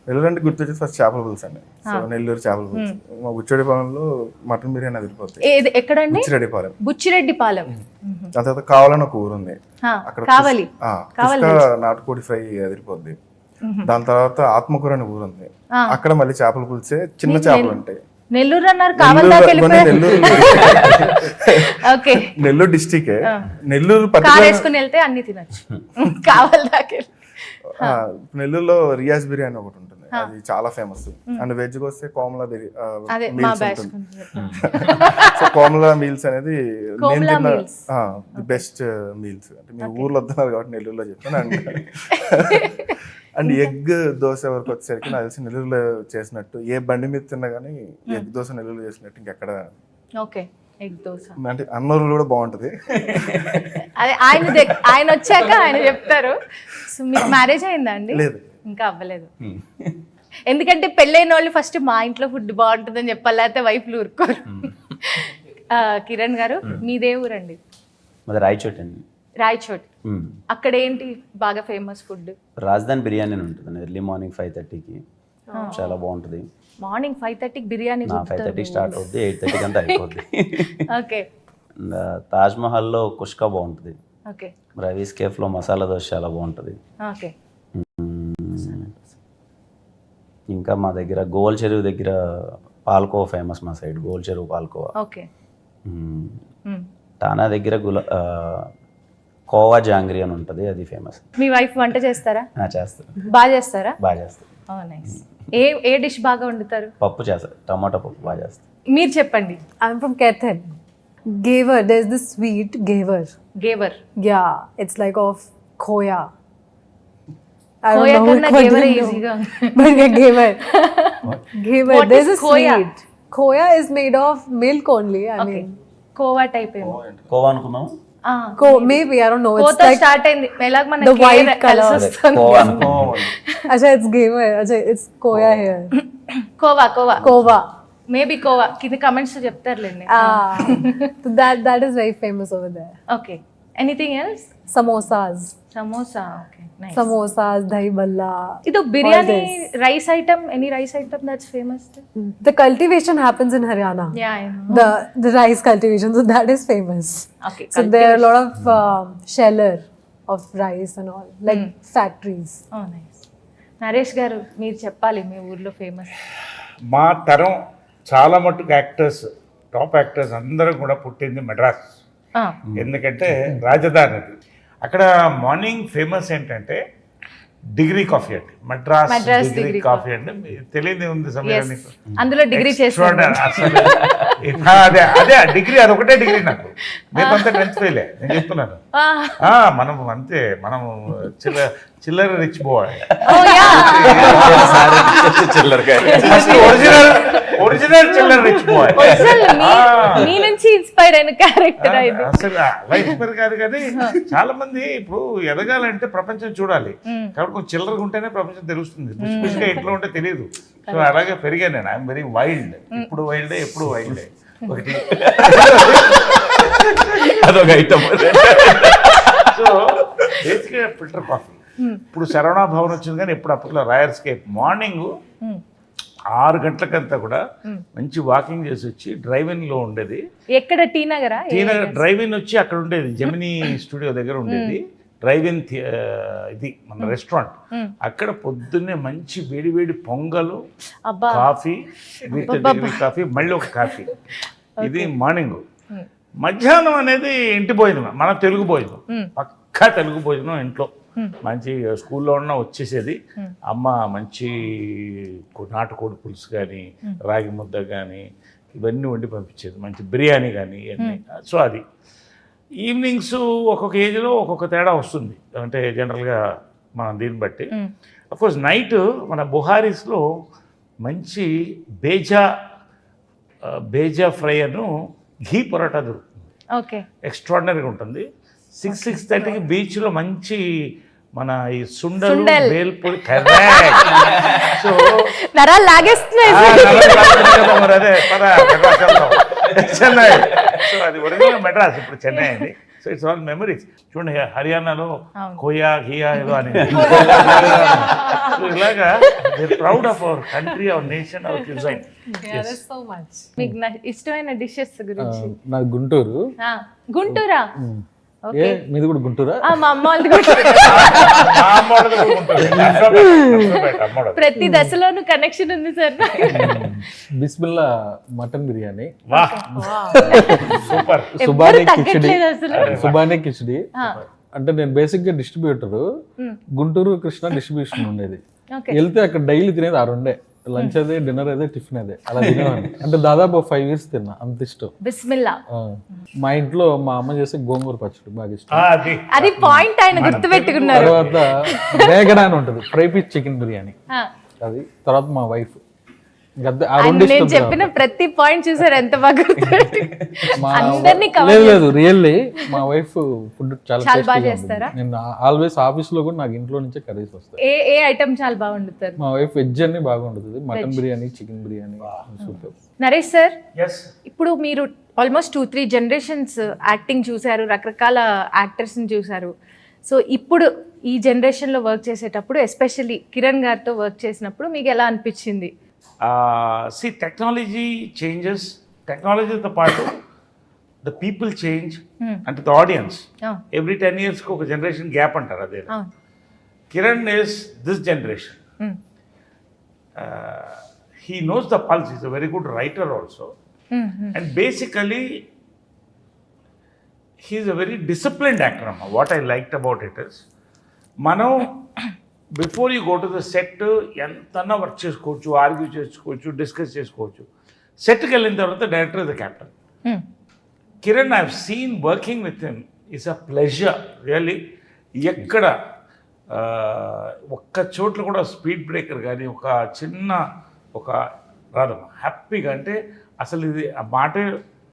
నెల్లూరు అంటే గుర్తొచ్చేది ఫస్ట్ చేపల పులుసు అండి. సో నెల్లూరు చేపల పులుసు. మా బుచ్చిరెడ్డిపాలెంలో మటన్ బిర్యానీ అదిరిపోతుంది. ఎక్కడండి? బుచ్చిరెడ్డిపాలెం. బుచ్చిరెడ్డిపాలెం. దాని తర్వాత కావాలని ఒక ఊరు ఉంది, అక్కడ కావాలి నాటుకోడి ఫ్రై అదిరిపోద్ది. దాని తర్వాత ఆత్మకూర అనే ఊరు ఉంది, అక్కడ మళ్ళీ చేపల పులిసే చిన్న చేపలు ఉంటాయి. నెల్లూరు అన్నారు, కావాలి దాకా okay Nellore district. Nellore car వేసుకుని వెళ్తే అన్ని తినచ్చు. కావాలి దాకా నెల్లూరులో రియాజ్ బిర్యానీ ఒకటి ఉంటుంది, అది చాలా ఫేమస్. అండ్ వెజ్ వస్తే కోమలా మీల్స్ ఉంటుంది. సో కోమలా మీల్స్ అనేది నేను తిన్న ది బెస్ట్ మీల్స్. అంటే మీ ఊర్లో వస్తున్నారు కాబట్టి నెల్లూరులో చెప్తాను. అండ్ ఎగ్ దోశ వరకు వచ్చేసరికి నాకు తెలిసి నెల్లూరులో చేసినట్టు ఏ బండి మీద తిన్నా కానీ ఎగ్ దోశ నెల్లూరులో చేసినట్టు ఇంకెక్కడ. ఓకే, ఎగ్ దోశ అంటే అన్నూరులో కూడా బాగుంటది. అదే ఆయన వచ్చాక ఆయన చెప్తారు. సో మీకు మ్యారేజ్ అయిందా అండి? లేదు, ఇంకా అవ్వలేదు. ఎందుకంటే పెళ్ళైన వాళ్ళు ఫస్ట్ మా ఇంట్లో ఫుడ్ బాగుంటుందని చెప్పాలి, లేకపోతే వైఫ్లు ఊరుకోరు. కిరణ్ గారు, మీదే ఊరండి? మాది రాయచోటి అండి. రాయచోటి. అక్కడ ఏంటి బాగా ఫేమస్ ఫుడ్? రాజధాని బిర్యానీ అని ఉంటుంది ఎర్లీ మార్నింగ్ 5:30కి, చాలా బాగుంటుంది. మార్నింగ్ 5:30కి బిర్యానీ? 5:30 స్టార్ట్ అవుద్ది, 8:30 అంతా అయిపోద్ది. ఓకే. తాజ్ మహల్లో కుష్కా బాగుంటుంది. ఓకే. రవీస్ కేఫ్లో మసాలా దోశ చాలా బాగుంటుంది. ఓకే. ఇంకా మా దగ్గర గోల్ చెరువు దగ్గర పాల్కోవా ఫేమస్, మా సైడ్ గోల్ చెరువు పాల్కోవా. ఓకే. టానా దగ్గర కోవా జాంగ్రీ అని ఉంటుంది, అది ఫేమస్. మీ వైఫ్ వంట చేస్తారా? చేస్తారు. బాగా చేస్తారా? బాగా చేస్తారు. నైస్. ఏ డిష్ బాగా వండుతారు? పప్పు చేస్తారు, టమాటా పప్పు బాగా చేస్తారు. మీరు చెప్పండి. I'm from Kethen. Gaver, there's this sweet gaver. Gaver. Yeah, it's like of khoya. Khoya kanna gaver easyga. But yeah, gaver. Gaver. What There's is a khoya? sweet. Khoya is made of milk only. I mean, khoa type ఏమో. కోవా అనుకున్నాము. maybe I don't know. It's కోతో like start అయింది మెల్లగా మన the white color. Khoa అనుకున్నాము. Acha, it's gaver. Acha, it's khoya here. Kova Kova. Maybe kova. కింద comments చెప్తారులేండి. So that is very famous over there. Okay. Anything else? Samosas. Samosa. Okay, nice. Samosas, dahi balla. ఇది biryani rice item. Any rice item that's famous? The cultivation happens in Haryana. Yeah, I know. The rice cultivation, so that is famous. Okay. So there are a lot of sheller of rice and all, like factories. Oh nice. Naresh గారు, మీరు చెప్పాలి మీ ఊర్లో famous. మా తరం చాలా మట్టుకు actors, top actors అందరూ కూడా పుట్టింది మెడ్రాస్. ఎందుకంటే రాజధాని అది. అక్కడ మార్నింగ్ ఫేమస్ ఏంటంటే డిగ్రీ కాఫీ అండి. మద్రాస్ డిగ్రీ కాఫీ అంటే తెలియదు ఉంది సమయాన్ని. అందులో డిగ్రీ చేస్తాను అసలు అదే డిగ్రీ, అదొకటే డిగ్రీ నాకు. నేనంతా 10th ఫెయిలే, నేను చెప్తున్నాను. మనం అంతే, మనం చిల్లర రిచ్ బాయ్. ఒరిజినల్ చిల్లర రిచ్ బాయ్. మీ నుంచి ఇన్స్పైర్ అయిన క్యారెక్టర్ ఇది. అసలు అలా ఇన్స్పైర్ కాదు, కానీ చాలా మంది ఇప్పుడు ఎదగాలంటే ప్రపంచం చూడాలి కాబట్టి కొంచెం చిల్లరగా ఉంటేనే ప్రపంచం తెలుస్తుంది. పుష్పుష్గా ఇంట్లో ఉంటే తెలియదు. సో అలాగే పెరిగాను నేను. I'm very wild. ఇప్పుడు వైల్డే, ఎప్పుడు వైల్డే. ఒకటి అదొక ఐటమ్. సో బేసిక్గా ఫిల్టర్ కాఫీ. ఇప్పుడు శరవణ భవన్ వచ్చింది, కానీ ఎప్పుడు అప్పట్లో రాయర్స్కేప్ మార్నింగ్ 6 గంటలకంతా కూడా మంచి వాకింగ్ చేసి వచ్చి డ్రైవింగ్ లో ఉండేది. ఎక్కడ? టీ నగర్ డ్రైవింగ్ వచ్చి అక్కడ ఉండేది, జెమినీ స్టూడియో దగ్గర ఉండేది డ్రైవింగ్ ఇది మన రెస్టారెంట్. అక్కడ పొద్దున్నే మంచి వేడి వేడి పొంగలు, కాఫీ, డిగ్రీ కాఫీ, మళ్ళీ ఒక కాఫీ. ఇది మార్నింగ్. మధ్యాహ్నం అనేది ఇంటి భోజనం, మన తెలుగు భోజనం, పక్కా తెలుగు భోజనం. ఇంట్లో మంచి స్కూల్లో ఉన్న వచ్చేసేది. అమ్మ మంచి నాటుకోడి పులుసు కానీ, రాగి ముద్ద కానీ ఇవన్నీ వండి పంపించేది, మంచి బిర్యానీ కానీ ఇవన్నీ. సో అది ఈవినింగ్స్ ఒక్కొక్క ఏజ్లో ఒక్కొక్క తేడా వస్తుంది. అంటే జనరల్గా మనం దీన్ని బట్టి. అఫ్కోర్స్ నైట్ మన బుహారీస్లో మంచి బేజా ఫ్రై అను ఘీ పొరాటా దొరుకుతుంది. ఓకే. ఎక్స్ట్రాడినరీగా ఉంటుంది. 6-6:30కి బీచ్లో మంచి మన ఈ సుండలు, బేల్పూరి. సో నరాలు లాగేస్తున్నాయి. అదే చెన్నై. సో అది ఒరిజినల్ మెడ్రాస్, ఇప్పుడు చెన్నై అయింది. So it's all memories. చూడండి హర్యానాలో అవును. కోయా ఘియా ఏదో అని So ఇలాగా proud of our country, our nation, our cuisine. Yeah, there's so much. మీకు ఇష్టమైన డిషెస్ గురించి. నాది గుంటూరు. ఆ, గుంటూరా? ఏ ఓకే. మీది కూడా గుంటూరా? ఆ, మా అమ్మ వాళ్ళది గుంటూరు. మా అమ్మోళ్ళది కూడా ఉంటుంది. నర్సంపేట అమ్మోళ్ళది. ప్రతి దశలోనూ కనెక్షన్ ఉంది సార్. బిస్మిల్లా మటన్ బిర్యానీ, వాహ్ సూపర్. ఎవ్వరు సుబానీ కిచిడి, తగ్గట్లేదు అసలు. సుబానీ కిచిడి. ఆ, అంటే నేను బేసిక్ గా డిస్ట్రిబ్యూటర్, గుంటూరు కృష్ణ డిస్ట్రిబ్యూషన్ ఉండేది. ఓకే. వెళ్తే అక్కడ డైలీ తినేది 6 ఉండే. లంచ్ అదే, డిన్నర్ అదే, టిఫిన్ అదే, అలా తినేవాడిని. అంటే దాదాపు 5 years తిన్నా, అంత ఇష్టం. బిస్మిల్లా. ఆ. మా ఇంట్లో మా అమ్మ చేసే గోంగూర పచ్చడి బాగా ఇష్టం. అది అది పాయింట్ ఆయన గుర్తు పెట్టుకున్నారు. తర్వాత మేగడా అని ఉంటుంది, ఫ్రై పీస్ చికెన్ బిర్యానీ, ఆ, అది. తర్వాత మా వైఫ్ గద్ద ఆ ఆయన రెండు నేను ఇష్టం. చెప్పిన ప్రతి పాయింట్ చూసారు ఎంత బాగా గుర్తుపెట్టి. మా అందరినీ లేదు కవర్ లేదు రియల్లీ మా వైఫ్ ఫుడ్ చాలా చాలా బాగా tasty గా చేస్తారా? ఉంటుంది. నేను ఆల్వేస్ ఆఫీస్ లో కూడా నాకు ఇంట్లో నుంచే కర్రీస్ వస్తాయి. ఏ ఐటమ్ చాలా బాగా వండుతారు? మా వైఫ్ వెజ్ అన్ని బాగా ఉంటుంది. Mutton biryani, chicken biryani super. Naresh sir, yes. ఇప్పుడు మీరు ఆల్మోస్ట్ 2-3 generations యాక్టింగ్ చూశారు, రకరకాల యాక్టర్స్ని చూశారు. సో ఇప్పుడు ఈ జనరేషన్లో వర్క్ చేసేటప్పుడు, ఎస్పెషల్లీ కిరణ్ గారితో వర్క్ చేసినప్పుడు మీకు ఎలా అనిపించింది? సి టెక్నాలజీ చేంజెస్, టెక్నాలజీతో పాటు ద పీపుల్ చేంజ్, అంటే ద ఆడియన్స్. Oh, ఎవ్రీ 10 yearsకి ఒక జనరేషన్ గ్యాప్ అంటారు అదే. oh. Kiran is this generation. Mm. He knows the pulse. He's a very good writer also. And basically, he's a very disciplined actor. What I liked about it is, మనం before you go to the set ఎంతన్నా work చేసుకోవచ్చు, argue చేసుకోవచ్చు, discuss చేసుకోవచ్చు. సెట్కి వెళ్ళిన తర్వాత director is the captain. Kiran I have seen working with him is a pleasure really. ఎక్కడ ఒక్క చోట్ల కూడా స్పీడ్ బ్రేకర్ కానీ ఒక చిన్న ఒక రాదు హ్యాపీగా. అంటే అసలు ఇది ఆ మాటే